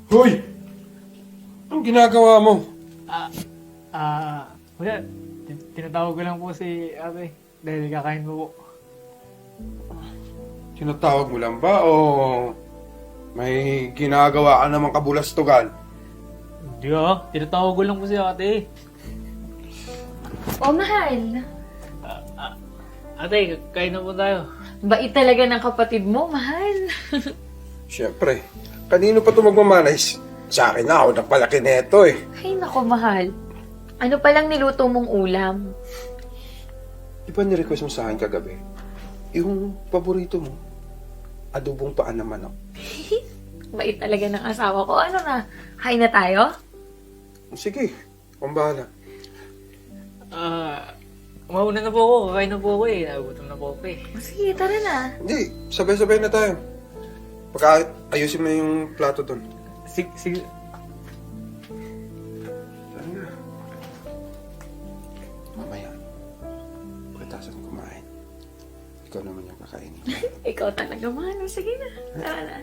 Hoy! Anong ginagawa mo? Kuya, tinatawag ko lang po si ate dahil kakain mo po. Tinatawag mo lang ba o may ginagawa ka namang kabulastugan? Hindi tinatawag ko lang po si ate. Oh, mahal. Ate, kain na po tayo. Bait talaga ng kapatid mo, mahal. Siyempre. Kanino pa ito magmamanis? Sa akin na ako nagpalaki neto eh. Ay, nako, mahal. Ano palang niluto mong ulam? Di ba nirequest mo sa akin kagabi? Yung paborito mo, adobong paa ng manok. Bait talaga ng asawa ko. Ano na? Kain na tayo? Sige, kung bahala. Mauna na po ako. Kakain na po ako eh. Nagutom na po ako eh. Sige, tara na. Hindi, sabay-sabay na tayo. Pagka ayusin mo yung plato doon. Sige. Tara na. Mamaya, pagkatasan kumain, ikaw naman yung kakainin. Ikaw talaga, mahal. Sige na. Tara na.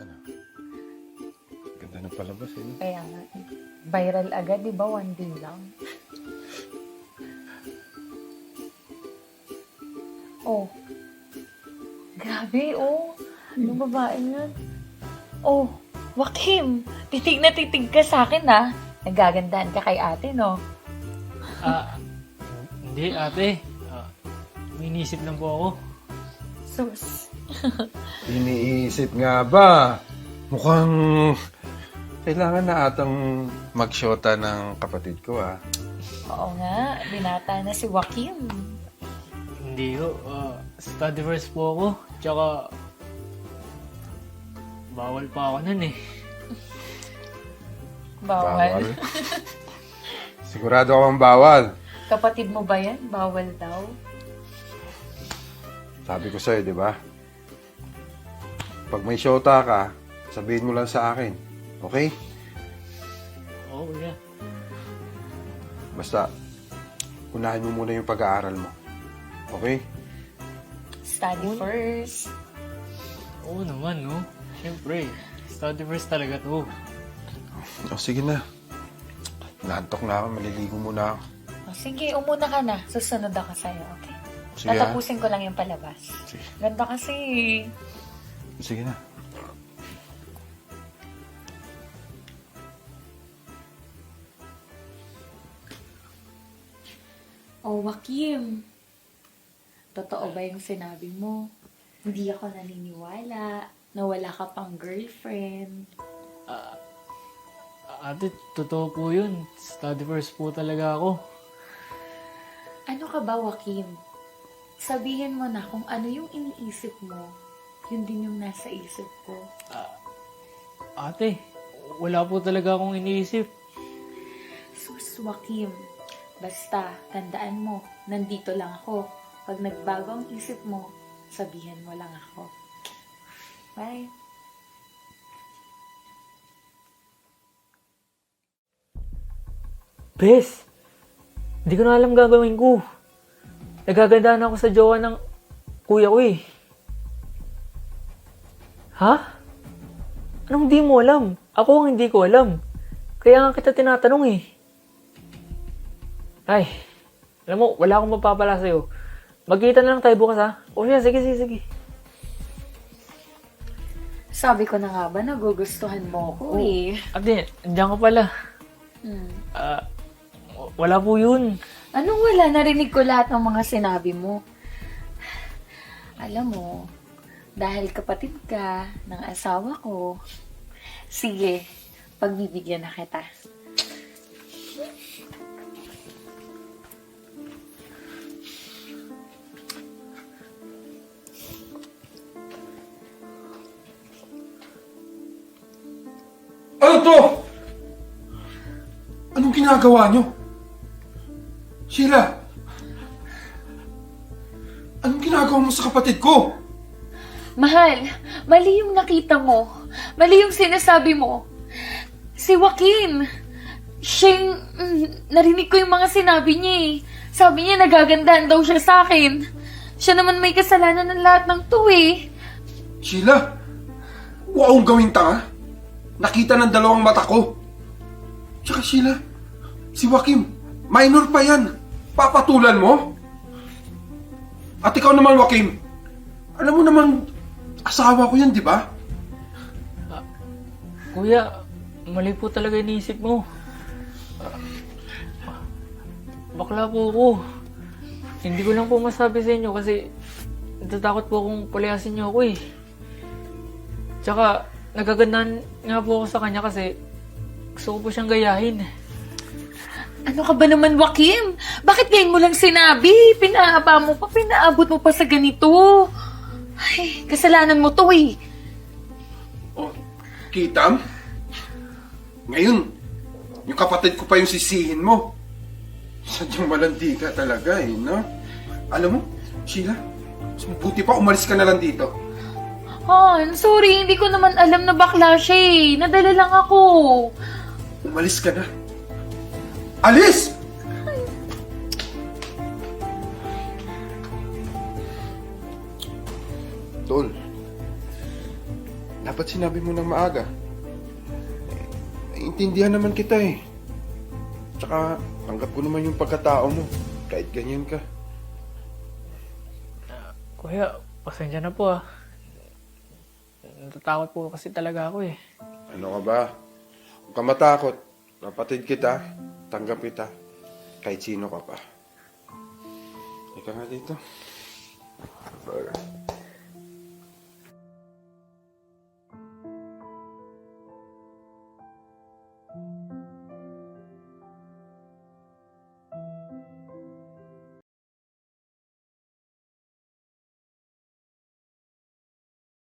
Ano? Ganda ng palabas eh. No? Kaya nga. Viral agad, di ba? One day lang. Oh. Grabe, oh. Yung babae nga. Oh, Joaquim. Titig na titig ka sa akin, ha? Nagagandahan ka kay ate, no? Hindi ate. May inisip lang po ako. Sus. Iniisip nga ba? Mukhang kailangan na atang magsyota ng kapatid ko ah. Oo nga, binata na si Joaquim. Hindi ho. Study first po ako. Tsaka bawal pa ako nun eh. Bawal. Sigurado ka bang bawal? Kapatid mo ba yan? Bawal daw. Sabi ko sa'yo, di ba? Pag may syota ka, sabihin mo lang sa akin. Okay? Oo, kuya. Basta, unahin mo muna yung pag-aaral mo. Okay? Study first. Oo naman, no? Siyempre, study first talaga to. O, sige na. Naantok na ako. Maliligo muna ako. O, sige, umuna ka na. Susunod ako sa'yo, okay? Sige, ah. Tatapusin ko lang yung palabas. Sige. Ganda kasi. Sige na. Oh, Joaquim. Totoo ba yung sinabi mo? Hindi ako naniniwala na wala ka pang girlfriend. Ate, totoo po yun. Study first po talaga ako. Ano ka ba, Joaquim? Sabihin mo na kung ano yung iniisip mo, yun din yung nasa isip ko. Ate, wala po talaga akong iniisip. Sus, Joaquim. Basta, tandaan mo, nandito lang ako. Pag nagbago ang isip mo, sabihan mo lang ako. Bye. Bes, hindi ko na alam gagawin ko. Nagagandaan ako sa jowa ng kuya ko eh. Ha? Anong di mo alam? Ako ang hindi ko alam. Kaya nga kita tinatanong eh. Ay, alam mo, wala akong mapapala sa'yo. Magkita na lang tayo bukas ha. O siya, sige. Sabi ko na nga ba, nagugustuhan mo ko eh. Ate, andiyan ka pala. Hmm. Wala po yun. Anong wala? Narinig ko lahat ng mga sinabi mo. Alam mo, dahil kapatid ka ng asawa ko, sige, pagbibigyan na kita. Ano to? Anong ginagawa nyo? Sheila! Anong ginagawa mo sa kapatid ko? Mahal, mali yung nakita mo. Mali yung sinasabi mo. Si Joaquin, siya yung, narinig ko yung mga sinabi niya eh. Sabi niya nagagandahan daw siya sa akin. Siya naman may kasalanan ng lahat ng to eh. Sheila, Huwag akong gawing tanga. Nakita ng dalawang mata ko. Tsaka Sheila, si Joaquin, minor pa yan. Papatulan mo? At ikaw naman, Joaquin, alam mo naman, asawa ko yan, di ba? Kuya, mali po talaga iniisip mo. Bakla po ako. Hindi ko lang po masabi sa inyo kasi natatakot po akong palayasin niyo ako eh. Tsaka, nagagandahan nga po ako sa kanya kasi gusto ko po siyang gayahin. Ano ka ba naman, Joaquin? Bakit ngayon mo lang sinabi? Pinahaba mo pa, pinaabot mo pa sa ganito. Ay, kasalanan mo to eh. Oh, Kitam? Ngayon, yung kapatid ko pa yung sisihin mo. Sadyang malandi ka talaga eh, no? Alam mo, Sheila, mas mabuti pa umalis ka na lang dito. Han, sorry, hindi ko naman alam na bakla siya eh. Nadala lang ako. Umalis ka na. Alis! Tol, dapat sinabi mo ng maaga. Naiintindihan naman kita eh. Tsaka, tanggap ko naman yung pagkatao mo. Kahit ganyan ka. Kuya, pasensya na po ah. Natatakot po kasi talaga ako eh. Ano ka ba? Huwag ka matakot. Kapatid kita. Tanggap kita. Kahit sino ka pa. Ika nga dito.